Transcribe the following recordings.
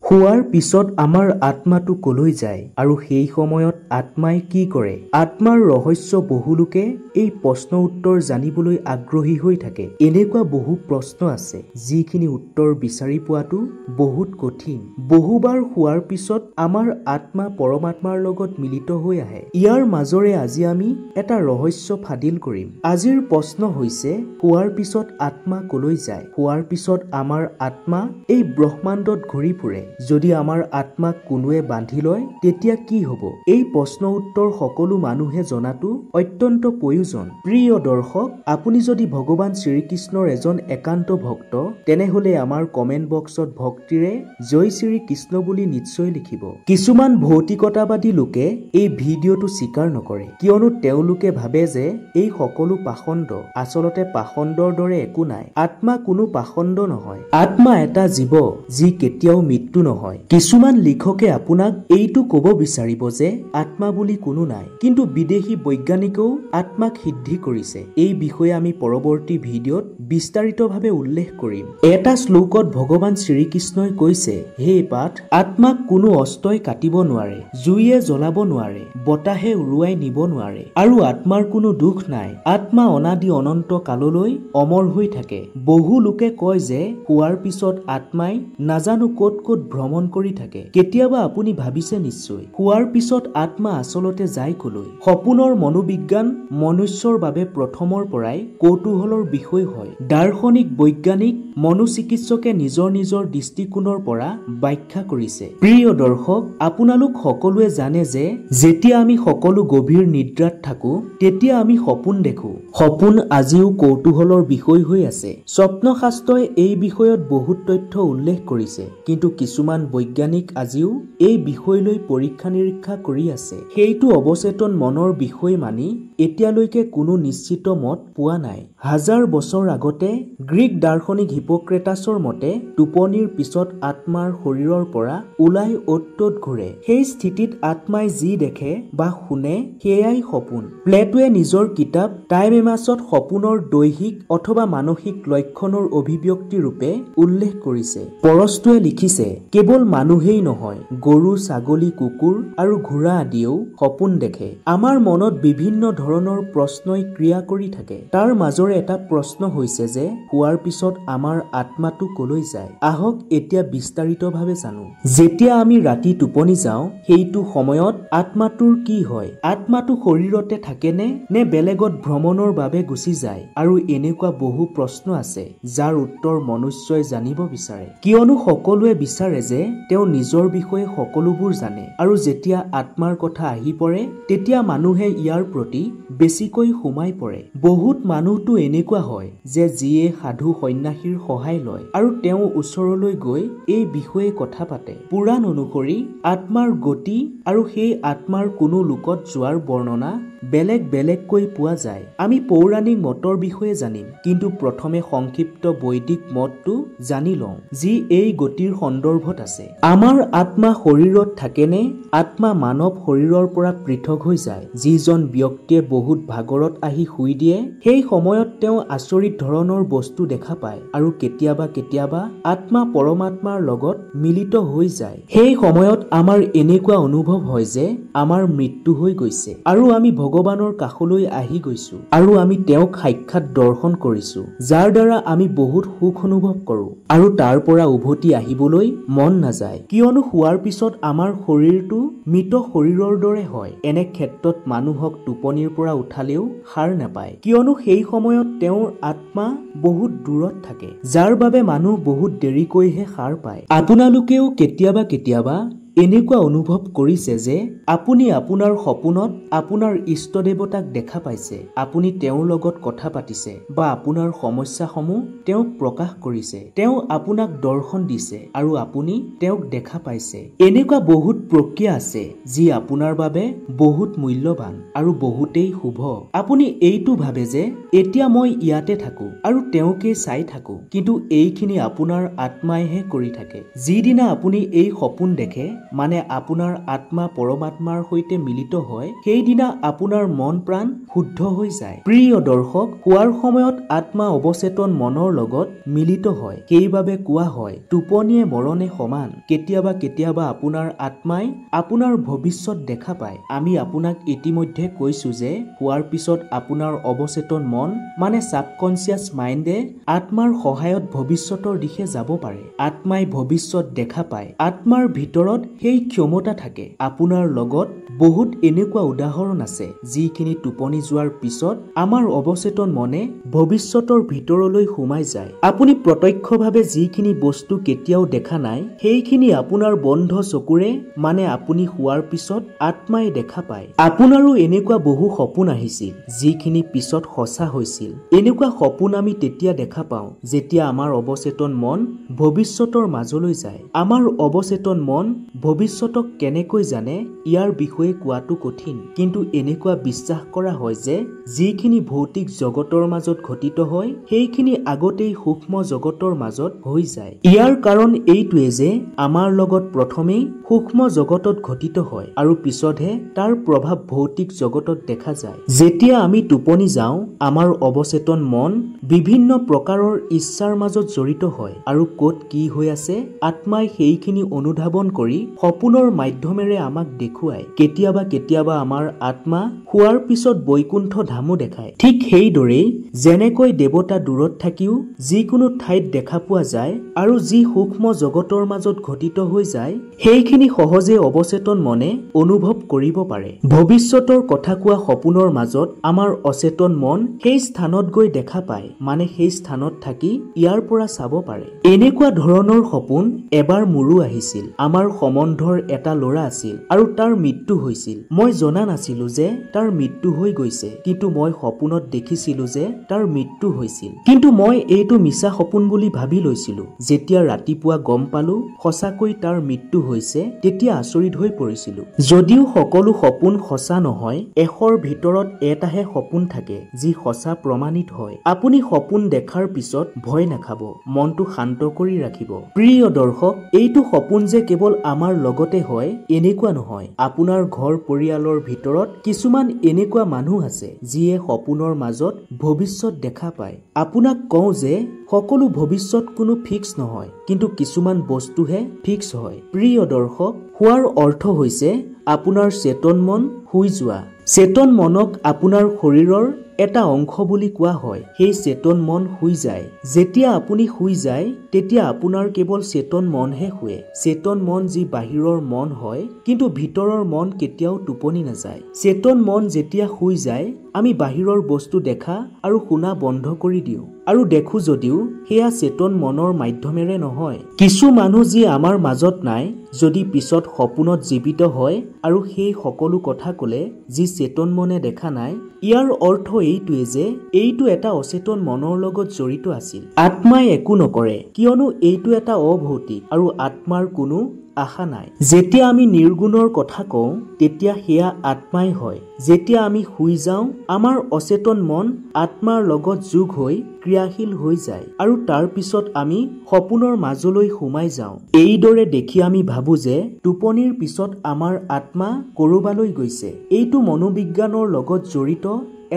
শুৱাৰ পিছত আমাৰ আত্মাটো কলৈ যায় আৰু সেই সময়ত আত্মাই কি কৰে? আত্মাৰ ৰহস্য বহু লোকে এই প্ৰশ্ন উত্তৰ জানিবলৈ আগ্ৰহী হৈ থাকে। এনেকুৱা বহু প্ৰশ্ন আছে যিখিনি উত্তৰ বিচাৰি পোৱাটো বহুত কঠিন। বহুবাৰ শুৱাৰ পিছত আমাৰ আত্মা পৰমাত্মাৰ লগত মিলিত হৈ আহে। ইয়াৰ মাজৰে আজি আমি এটা ৰহস্য ফাদিল কৰিম। আজিৰ প্ৰশ্ন হৈছে শুৱাৰ পিছত আত্মা কলৈ যায়? শুৱাৰ পিছত আমাৰ আত্মা এই ব্ৰহ্মাণ্ডত ঘূৰি ফুৰে। যদি আমাৰ আত্মাক কোনোৱে বান্ধি লয় তেতিয়া কি হ'ব? এই প্ৰশ্ন উত্তৰ সকলো মানুহে জনাটো অত্যন্ত প্ৰয়োজন। প্ৰিয় দৰ্শক, আপুনি যদি ভগৱান শ্ৰীকৃষ্ণৰ এজন একান্ত ভক্ত তেনেহলে আমাৰ কমেন্ট বক্সত ভক্তিৰে জয় শ্ৰী কৃষ্ণ বুলি নিশ্চয় লিখিব। কিছুমান ভৌতিকতাবাদী লোকে এই ভিডিঅ'টো স্বীকাৰ নকৰে কিয়নো তেওঁলোকে ভাবে যে এই সকলো পাখণ্ড। আচলতে পাখণ্ডৰ দৰে একো নাই। আত্মা কোনো পাখণ্ড নহয়। আত্মা এটা জীৱ যি কেতিয়াও মৃত্যু নহয়। কিছুমান লিখকে আপোনাক এইটো কব বিচাৰিব যে আত্মা বুলি কোনো নাই, কিন্তু বিদেশী বৈজ্ঞানিকেও আত্মাক সিদ্ধি কৰিছে। এই বিষয়ে আমি পৰৱৰ্তী ভিডিঅ'ত বিস্তাৰিতভাৱে উল্লেখ কৰিম। এটা শ্লোকত ভগৱান শ্ৰীকৃষ্ণই কৈছে, হে পাৰ্থ, আত্মাক কোনো অস্ত্ৰই কাটিব নোৱাৰে, জুইয়ে জ্বলাব নোৱাৰে, বতাহে উৰুৱাই নিব নোৱাৰে আৰু আত্মাৰ কোনো দুখ নাই। আত্মা অনাদি অনন্ত কাললৈ অমৰ হৈ থাকে। বহু লোকে কয় যে শুৱাৰ পিছত আত্মাই নাজানো ক'ত ক'ত ভ্ৰমণ কৰি থাকে। কেতিয়াবা আপুনি ভাবিছে নিশ্চয় শুৱাৰ পিছত আত্মা আচলতে যায় কলৈ? সপোনৰ মনোবিজ্ঞান মনুষ্যৰ বাবে প্ৰথমৰ পৰাই কৌতূহলৰ বিষয় হয়। দাৰ্শনিক, বৈজ্ঞানিক, মনোচিকিৎসকে নিজৰ নিজৰ দৃষ্টিকোণৰ পৰা ব্যাখ্যা কৰিছে। প্ৰিয় দৰ্শক, আপোনালোক সকলোৱে জানে যে যেতিয়া আমি সকলো গভীৰ নিদ্ৰাত থাকো তেতিয়া আমি সপোন দেখো। সপোন আজিও কৌতূহলৰ বিষয় হৈ আছে। স্বপ্নশাস্ত্ৰই এই বিষয়ত বহুত তথ্য উল্লেখ কৰিছে, কিন্তু কিছুমান বৈজ্ঞানিক আজিও এই বিষয়লৈ পৰীক্ষা নিৰীক্ষা কৰি আছে। সেইটো অৱচেতন মনৰ বিষয় মানি এতিয়ালৈকে কোনো নিশ্চিত মত পোৱা নাই। হাজাৰ বছৰ আগতে গ্ৰীক দাৰ্শনিক হিপোক্ৰেটাছৰ মতে টোপনিৰ পিছত আত্মাৰ শৰীৰৰ পৰা ওলাই অ'ত ত'ত ঘূৰে। সেই স্থিতিত আত্মাই যি দেখে বা শুনে সেয়াই সপোন। প্লেটোৱে নিজৰ কিতাপ টাইমেমাছত সপোনৰ দৈহিক অথবা মানসিক লক্ষণৰ অভিব্যক্তি ৰূপে উল্লেখ কৰিছে। পৰস্তুৱে লিখিছে, কেৱল মানুহেই নহয়, গৰু, ছাগলী, কুকুৰ আৰু ঘোঁৰা আদিয়েও সপোন দেখে। আমাৰ মনত বিভিন্ন ধৰণৰ প্ৰশ্নই ক্ৰিয়া কৰি থাকে। তাৰ মাজৰে এটা প্ৰশ্ন হৈছে যে শুৱাৰ পিছত আমাৰ আত্মাটো কলৈ যায়? আহক এতিয়া বিস্তাৰিতভাৱে জানো। যেতিয়া আমি ৰাতি টোপনি যাওঁ সেইটো সময়ত আত্মাটোৰ কি হয়? আত্মাটো শৰীৰতে থাকেনে নে বেলেগত ভ্ৰমণৰ বাবে গুচি যায়? আৰু এনেকুৱা বহু প্ৰশ্ন আছে যাৰ উত্তৰ মনুষ্যই জানিব বিচাৰে, কিয়নো সকলোৱে বিচাৰে যে তেওঁ নিজৰ বিষয়ে সকলোবোৰ জানে। আৰু যেতিয়া আত্মাৰ কথা আহি পৰে তেতিয়া মানুহে ইয়াৰ প্ৰতি বেছিকৈ সোমাই পৰে। বহুত মানুহটো এনেকুৱা হয় যে যিয়ে সাধু সন্যাসীৰ সহায় লয় আৰু তেওঁ ওচৰলৈ গৈ এই বিষয়ে কথা পাতে। পুৰাণ অনুসৰি আত্মাৰ গতি আৰু সেই আত্মাৰ কোনো লোকত যোৱাৰ বৰ্ণনা বেলেগ বেলেগকৈ পোৱা যায়। আমি পৌৰাণিক মতৰ বিষয়ে জানিম, কিন্তু প্ৰথমে সংক্ষিপ্ত বৈদিক মতটো জানি লওঁ যি এই গতিৰ সন্দৰ্ভত আছে। আমাৰ আত্মা শৰীৰত থাকেনে আত্মা মানৱ শৰীৰৰ পৰা পৃথক হৈ যায়? যিজন ব্যক্তিয়ে বহুত ভাগৰত আহি শুই দিয়ে সেই সময়ত তেওঁ আচৰিত ধৰণৰ বস্তু দেখা পায় আৰু কেতিয়াবা কেতিয়াবা আত্মা পৰমাত্মাৰ লগত মিলিত হৈ যায়। সেই সময়ত আমাৰ এনেকুৱা অনুভৱ হয় যে আমাৰ মৃত্যু হৈ গৈছে আৰু আমি ভগৱানৰ কাষলৈ আহি গৈছো আৰু আমি তেওঁক সাক্ষাৎ দৰ্শন কৰিছো, যাৰ দ্বাৰা আমি বহুত সুখ অনুভৱ কৰো আৰু তাৰ পৰা উভতি আহিবলৈ মন নাযায়, কিয়নো শুৱাৰ পিছত আমাৰ শৰীৰটো মৃত শৰীৰৰ দৰে হয়। এনে ক্ষেত্ৰত মানুহক টোপনিৰ পৰা উঠালেও সাৰ নাপায়, কিয়নো সেই সময়ত তেওঁৰ আত্মা বহুত দূৰত থাকে, যাৰ বাবে মানুহ বহুত দেৰিকৈহে সাৰ পায়। আপোনালোকেও কেতিয়াবা কেতিয়াবা এনেকুৱা অনুভৱ কৰিছে যে আপুনি আপোনাৰ সপোনত আপোনাৰ ইষ্ট দেৱতাক দেখা পাইছে, আপুনি তেওঁৰ লগত কথা পাতিছে বা আপোনাৰ সমস্যাসমূহ তেওঁক প্ৰকাশ কৰিছে, তেওঁ আপোনাক দৰ্শন দিছে আৰু আপুনি তেওঁক দেখা পাইছে। এনেকুৱা বহুত প্ৰক্ৰিয়া আছে যি আপোনাৰ বাবে বহুত মূল্যৱান আৰু বহুতেই শুভ। আপুনি এইটো ভাবে যে এতিয়া মই ইয়াতে থাকো আৰু তেওঁকে চাই থাকো, কিন্তু এইখিনি আপোনাৰ আত্মাইহে কৰি থাকে। যিদিনা আপুনি এই সপোন দেখে মানে আপোনাৰ আত্মা পৰমাত্মাৰ সৈতে মিলিত হয়, সেইদিনা আপোনাৰ মন প্ৰাণ শুদ্ধ হৈ যায়। প্ৰিয় দৰ্শক, শোৱাৰ সময়ত আত্মা অৱচেতন মনৰ লগত মিলিত হয়। সেইবাবে কোৱা হয় টোপনিয়ে মৰণে সমান। কেতিয়াবা কেতিয়াবা আপোনাৰ আত্মাই আপোনাৰ ভৱিষ্যত দেখা পায়। আমি আপোনাক ইতিমধ্যে কৈছো যে শোৱাৰ পিছত আপোনাৰ অৱচেতন মন মানে সাবকনচিয়াছ মাইণ্ডে আত্মাৰ সহায়ত ভৱিষ্যতৰ দিশে যাব পাৰে। আত্মাই ভৱিষ্যত দেখা পায়। আত্মাৰ ভিতৰত সেই ক্ষমতা থাকে। আপোনাৰ লগত বহুত এনেকুৱা উদাহৰণ আছে যিখিনি টোপনি যোৱাৰ পিছত আমাৰ অৱচেতন মনে ভৱিষ্যতৰ ভিতৰলৈ সোমাই যায়। আপুনি প্ৰত্যক্ষভাৱে যিখিনি বস্তু কেতিয়াও দেখা নাই সেইখিনি আপোনাৰ বন্ধ চকুৰে মানে আপুনি শোৱাৰ পিছত আত্মাই দেখা পায়। আপোনাৰো এনেকুৱা বহু সপোন আহিছিল যিখিনি পিছত সঁচা হৈছিল। এনেকুৱা সপোন আমি তেতিয়া দেখা পাওঁ যেতিয়া আমাৰ অৱচেতন মন ভৱিষ্যতৰ মাজলৈ যায়। আমাৰ অৱচেতন মন ভৱিষ্যতক কেনেকৈ জানে ইয়াৰ বিষয়ে কোৱাটো কঠিন, কিন্তু এনেকুৱা বিশ্বাস কৰা হয় যে যিখিনি ভৌতিক জগতৰ মাজত ঘটিত হয় সেইখিনি আগতেই সূক্ষ্ম জগতৰ মাজত হৈ যায়। ইয়াৰ কাৰণ এইটোৱে যে আমাৰ লগত প্ৰথমেই সূক্ষ্ম জগতত ঘটিত হয় আৰু পিছতহে তাৰ প্ৰভাৱ ভৌতিক জগতত দেখা যায়। যেতিয়া আমি টোপনি যাওঁ আমাৰ অৱচেতন মন বিভিন্ন প্ৰকাৰৰ ইচ্ছাৰ মাজত জড়িত হয় আৰু ক'ত কি হৈ আছে আত্মাই সেইখিনি অনুধাৱন কৰি সপোনৰ মাধ্যমেৰে আমাক দেখুৱায়। কেতিয়াবা কেতিয়াবা আমাৰ আত্মা শোৱাৰ পিছত বৈকুণ্ঠ ধামো দেখায়। ঠিক সেইদৰেই যেনেকৈ দেৱতা দূৰত থাকিও যিকোনো ঠাইত দেখা পোৱা যায় আৰু যি সূক্ষ্ম জগতৰ মাজত ঘটিত হৈ যায় সেইখিনি সহজে অৱচেতন মনে অনুভৱ কৰিব পাৰে। ভৱিষ্যতৰ কথা কোৱা সপোনৰ মাজত আমাৰ অচেতন মন সেই স্থানত গৈ দেখা পায়, মানে সেই স্থানত থাকি ইয়াৰ পৰা চাব পাৰে। এনেকুৱা ধৰণৰ সপোন এবাৰ মোৰো আহিছিল। আমাৰ সম্বন্ধৰ এটা ল'ৰা আছিল আৰু তাৰ মৃত্যু হৈছিল। মই জনা নাছিলো যে তাৰ মৃত্যু হৈ গৈছে, কিন্তু মই সপোনত দেখিছিলো যে তাৰ মৃত্যু হৈছিল। কিন্তু মই এইটো মিছা সপোন বুলি ভাবি লৈছিলো। যেতিয়া ৰাতিপুৱা গম পালো সঁচাকৈ তাৰ মৃত্যু হৈছে তেতিয়া আচৰিত হৈ পৰিছিলো। যদিও সকলো সপোন সঁচা নহয়, 100ৰ ভিতৰত এটাহে সপোন থাকে যি সঁচা প্ৰমাণিত হয়। আপুনি সপোন দেখাৰ পিছত ভয় নাখাব, মনটো শান্ত কৰি ৰাখিব। প্ৰিয় দৰ্শক, এইটো সপোন যে কেৱল আমাৰ লগতে হয় এনেকুৱা নহয়। আপোনাৰ ঘৰ পৰিয়ালৰ ভিতৰত কিছুমান এনেকুৱা মানুহ আছে যিয়ে সপোনৰ মাজত ভৱিষ্যত দেখা পায়। আপোনাক কওঁ যে সকলো ভৱিষ্যত কোনো ফিক্স নহয়, কিন্তু কিছুমান বস্তুহে ফিক্স হয়। প্ৰিয় দৰ্শক, শোৱাৰ অৰ্থ হৈছে আপোনাৰ চেতন মন শুই যোৱা। চেতন মনক আপোনাৰ শৰীৰৰ এটা অংশ বুলি কোৱা হয়। সেই চেতন মন শুই যায়। যেতিয়া আপুনি শুই যায় তেতিয়া আপোনাৰ কেৱল চেতন মনহে শুৱে। চেতন মন যি বাহিৰৰ মন হয়, কিন্তু ভিতৰৰ মন কেতিয়াও টোপনি নাযায়। চেতন মন যেতিয়া শুই যায় আমি বাহিৰৰ বস্তু দেখা আৰু শুনা বন্ধ কৰি দিওঁ, আৰু দেখো যদিও সেয়া চেতন মনৰ মাধ্যমেৰে নহয়। কিছু মানুহ যি আমাৰ মাজত নাই, যদি পিছত সপোনত জীৱিত হয় আৰু সেই সকলো কথা কলে যি চেতন মনে দেখা নাই, ইয়াৰ অৰ্থ এইটোৱে যে এইটো এটা অচেতন মনৰ লগত জড়িত আছিল। আত্মাই একো নকৰে কিয়নো এইটো এটা অভৌতিক আৰু আত্মাৰ কোনো আশা নাই। যেতিয়া আমি নিৰ্গুণৰ কথা কওঁ তেতিয়া সেয়া আত্মাই হয়। যেতিয়া আমি শুই যাওঁ আমাৰ অচেতন মন আত্মাৰ লগত যোগ হৈ ক্ৰিয়াশীল হৈ যায় আৰু তাৰ পিছত আমি সপোনৰ মাজলৈ সোমাই যাওঁ। এইদৰে দেখি আমি ভাবো যে টোপনিৰ পিছত আমাৰ আত্মা কৰবালৈ গৈছে। এইটো মনোবিজ্ঞানৰ লগত জড়িত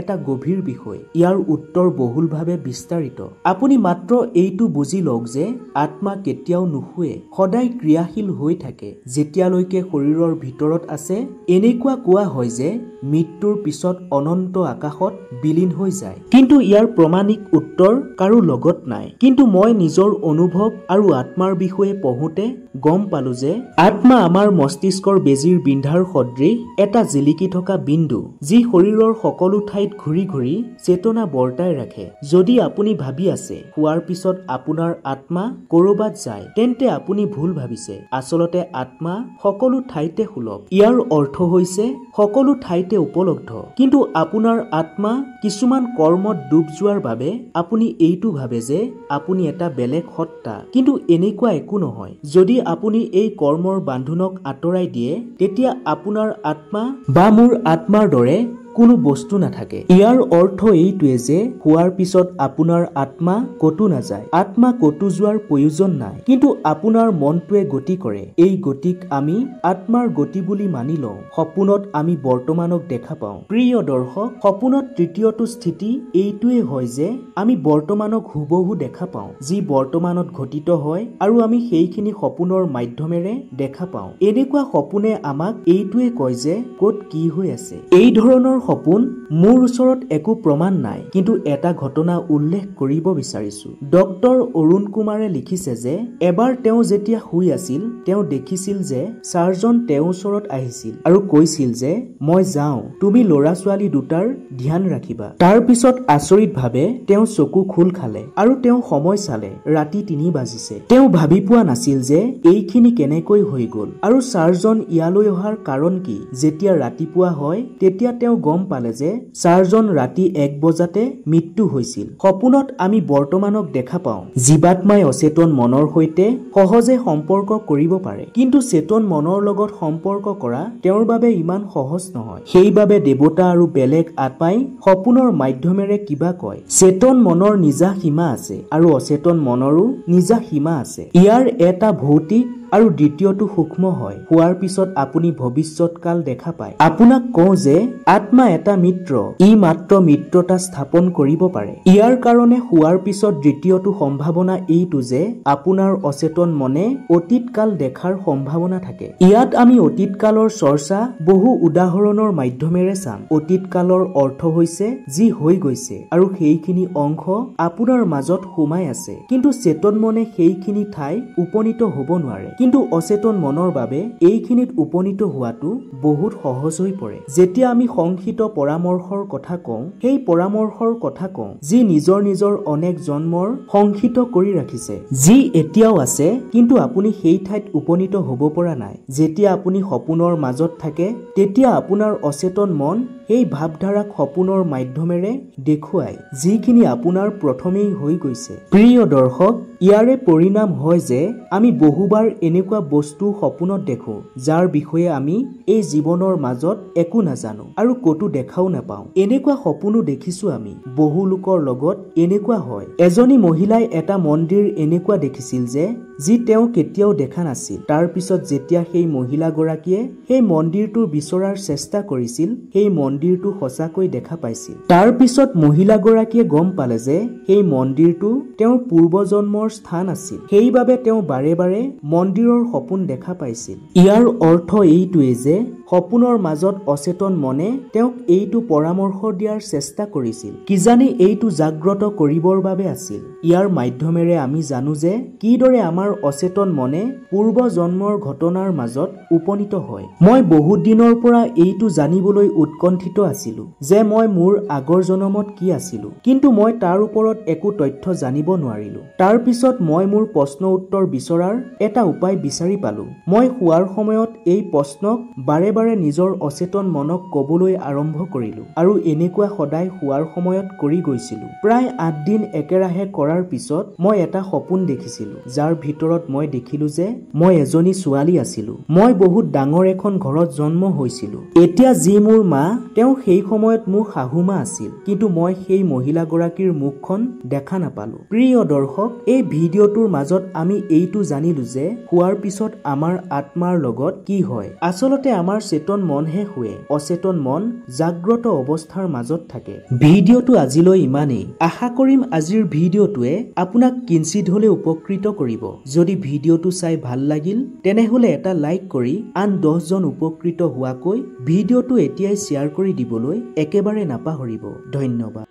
এটা গভীৰ বিষয়। ইয়াৰ উত্তৰ বহুলভাৱে বিস্তাৰিত। আপুনি মাত্ৰ এইটো বুজি লওক যে আত্মা কেতিয়াও নুশুৱে, সদায় ক্ৰিয়াশীল হৈ থাকে যেতিয়ালৈকে শৰীৰৰ ভিতৰত আছে। এনেকুৱা কোৱা হয় যে মৃত্যুৰ পিছত অনন্ত আকাশত বিলীন হৈ যায়, কিন্তু ইয়াৰ প্ৰমাণিক উত্তৰ কাৰো লগত নাই। কিন্তু মই নিজৰ অনুভৱ আৰু আত্মাৰ বিষয়ে পঢ়োতে গম পালো যে আত্মা আমাৰ মস্তিষ্কৰ বেজীৰ বিন্ধাৰ সদৃশ এটা জিলিকি থকা বিন্দু, যি শৰীৰৰ সকলো ঠাইত ঘূৰি ঘূৰি চেতনা বৰ্তাই ৰাখে। যদি আপুনি ভাবি আছে শোৱাৰ পিছত আপোনাৰ আত্মা কৰবাত যায়, তেন্তে আপুনি ভুল ভাবিছে। আচলতে আত্মা সকলো ঠাইতে সুলভ। ইয়াৰ অৰ্থ হৈছে সকলো ঠাইতে উপলব্ধ, কিন্তু আপোনাৰ আত্মা কিছুমান কৰ্মত ডুব যোৱাৰ বাবে আপুনি এইটো ভাবে যে আপুনি এটা বেলেগ সত্তা, কিন্তু এনেকুৱা একো নহয়। যদি আপুনি এই কৰ্মৰ বান্ধোনক আঁতৰাই দিয়ে তেতিয়া আপোনাৰ আত্মা বা মোৰ আত্মাৰ দৰে কোনো বস্তু নাথাকে। ইয়াৰ অৰ্থ এইটোৱে যে শোৱাৰ পিছত আপোনাৰ আত্মা কতো নাযায়। আত্মা কতো যোৱাৰ প্ৰয়োজন নাই, কিন্তু আপোনাৰ মনটোৱে গতি কৰে। এই গতিক আমি আত্মাৰ গতি বুলি মানি লওঁ। সপোনত আমি বৰ্তমানক দেখা পাওঁ। প্ৰিয় দৰ্শক, সপোনত তৃতীয়টো স্থিতি এইটোৱে হয় যে আমি বৰ্তমানক হুবহু দেখা পাওঁ, যি বৰ্তমানত ঘটিত হয় আৰু আমি সেইখিনি সপোনৰ মাধ্যমেৰে দেখা পাওঁ। এনেকুৱা সপোনে আমাক এইটোৱে কয় যে ক'ত কি হৈ আছে। এই ধৰণৰ সপোন মোৰ ওচৰত একো প্ৰমাণ নাই, কিন্তু এটা ঘটনা উল্লেখ কৰিব বিচাৰিছো। ডক্টৰ অৰুণ কুমাৰে লিখিছে যে এবাৰ তেওঁ যেতিয়া শুই আছিল, তেওঁ দেখিছিল যে চাৰজন তেওঁৰ ওচৰত আহিছিল আৰু কৈছিল যে মই যাওঁ, তুমি ল'ৰা ছোৱালী দুটাৰ ধ্যান ৰাখিবা। তাৰ পিছত আচৰিতভাৱে তেওঁ চকু খোল খালে আৰু তেওঁ সময় চালে, ৰাতি 3 বাজিছে। তেওঁ ভাবি পোৱা নাছিল যে এইখিনি কেনেকৈ হৈ গ'ল আৰু চাৰজন ইয়ালৈ অহাৰ কাৰণ কি। যেতিয়া ৰাতিপুৱা হয় তেতিয়া তেওঁ গম পালে যে চাৰজন ৰাতি 1 বজাতে মৃত্যু হৈছিল। সপোনত আমি বৰ্তমানক দেখা পাওঁ। জীৱাত্মাই অচেতন মনৰ সৈতে সহজে সম্পৰ্ক কৰিব পাৰে, কিন্তু চেতন মনৰ লগত সম্পৰ্ক কৰা তেওঁৰ বাবে ইমান সহজ নহয়। সেইবাবে দেৱতা আৰু বেলেগ আত্মাই সপোনৰ মাধ্যমেৰে কিবা কয়। চেতন মনৰ নিজা সীমা আছে আৰু অচেতন মনৰো নিজা সীমা আছে। ইয়াৰ এটা ভৌতিক আৰু দ্বিতীয়টো সূক্ষ্ম হয়। শোৱাৰ পিছত আপুনি ভৱিষ্যত কাল দেখা পায়। আপোনাক কওঁ যে আত্মা এটা মিত্ৰ, ই মাত্ৰ মিত্ৰতা স্থাপন কৰিব পাৰে। ইয়াৰ কাৰণে শোৱাৰ পিছত দ্বিতীয়টো সম্ভাৱনা এইটো যে আপোনাৰ অচেতন মনে অতীত কাল দেখাৰ সম্ভাৱনা থাকে। ইয়াত আমি অতীত কালৰ চৰ্চা বহু উদাহৰণৰ মাধ্যমেৰে চাম। অতীত কালৰ অৰ্থ হৈছে যি হৈ গৈছে আৰু সেইখিনি অংশ আপোনাৰ মাজত সোমাই আছে, কিন্তু চেতন মনে সেইখিনি ঠাই উপনীত হ'ব নোৱাৰে। কিন্তু অচেতন মনৰ বাবে এইখিনিত উপনীত হোৱাটো বহুত সহজ হৈ পৰে। যেতিয়া আমি সংক্ষিপ্ত পৰামৰ্শৰ কথা কওঁ, সেই পৰামৰ্শৰ কথা কওঁ যি নিজৰ অনেক জন্মৰ সংক্ষিপ্ত কৰি ৰাখিছে, যি এতিয়াও আছে, কিন্তু আপুনি সেই ঠাইত উপনীত হ'ব পৰা নাই। যেতিয়া আপুনি সপোনৰ মাজত থাকে, তেতিয়া আপোনাৰ অচেতন মন সেই ভাৱধাৰাক সপোনৰ মাধ্যমেৰে দেখুৱায়, যিখিনি আপোনাৰ প্ৰথমেই হৈ গৈছে। প্ৰিয় দৰ্শক, ইয়াৰে পৰিণাম হয় যে আমি বহুবাৰ এনেকুৱা বস্তু সপোনত দেখো যাৰ বিষয়ে আমি এই জীৱনৰ মাজত একো নাজানো আৰু ক'তো দেখাও নাপাওঁ। এনেকুৱা সপোনো দেখিছো আমি। বহু লোকৰ লগত এনেকুৱা হয়। এজনী মহিলাই এটা মন্দিৰ এনেকুৱা দেখিছিল যে যি তেওঁ কেতিয়াও দেখা নাছিল। তাৰ পিছত যেতিয়া সেই মহিলাগৰাকীয়ে সেই মন্দিৰটো বিচৰাৰ চেষ্টা কৰিছিল, সেই মন্দিৰটো সঁচাকৈ দেখা পাইছিল। তাৰ পিছত মহিলাগৰাকীয়ে গম পালে যে সেই মন্দিৰটো তেওঁৰ পূৰ্বজন্মৰ স্থান আছিল। সেইবাবে তেওঁ বাৰে বাৰে মন্দিৰৰ সপোন দেখা পাইছিল। ইয়াৰ অৰ্থ এইটোৱে যে সপোনৰ মাজত অচেতন মনে তেওঁক এইটো পৰামৰ্শ দিয়াৰ চেষ্টা কৰিছিল, কিজানি এইটো জাগ্ৰত কৰিবৰ বাবে আছিল। ইয়াৰ মাধ্যমেৰে আমি জানো যে কিদৰে আমাৰ অচেতন মনে পূৰ্ব জন্মৰ ঘটনাৰ মাজত উপনীত হয়। মই বহুত দিনৰ পৰা এইটো জানিবলৈ উৎকণ্ঠিত আছিলো যে মই মোৰ আগৰ জনমত কি আছিলো, কিন্তু মই তাৰ ওপৰত একো তথ্য জানিব নোৱাৰিলো। তাৰ পিছত মই মোৰ প্ৰশ্ন উত্তৰ বিচৰাৰ এটা উপায় বিচাৰি পালো। মই শোৱাৰ সময়ত এই প্ৰশ্নক বাৰে বাৰে নিজৰ অচেতন মনক ক'বলৈ আৰম্ভ কৰিলো আৰু এনেকুৱা সদায় শোৱাৰ সময়ত কৰি গৈছিলো। প্ৰায় 8 দিন একেৰাহে কৰাৰ পিছত মই এটা সপোন দেখিছিলো, যাৰ ভিতৰত মই দেখিলো যে মই এজনী ছোৱালী আছিলো। মই বহুত ডাঙৰ এখন ঘৰত জন্ম হৈছিলো। এতিয়া যি মোৰ মা, তেওঁ সেই সময়ত মোৰ শাহুমা আছিল, কিন্তু মই সেই মহিলাগৰাকীৰ মুখখন দেখা নাপালো। প্ৰিয় দৰ্শক, এই ভিডিঅ'টোৰ মাজত আমি এইটো জানিলো যে শোৱাৰ পিছত আমাৰ আত্মাৰ লগত কি হয়। আচলতে আমাৰ চেতন মনহে শুৱে, অচেতন মন জাগ্ৰত অৱস্থাৰ মাজত থাকে। ভিডিঅ'টো আজিলৈ ইমানেই। আশা কৰিম আজিৰ ভিডিঅ'টোৱে আপোনাক কিঞ্চিত হ'লে উপকৃত কৰিব। যদি ভিডিঅ'টো চাই ভাল লাগিল, তেনেহ'লে এটা লাইক কৰি আন 10 জন উপকৃত হোৱাকৈ ভিডিঅ'টো এতিয়াই শ্বেয়াৰ কৰি দিবলৈ একেবাৰে নাপাহৰিব। ধন্যবাদ।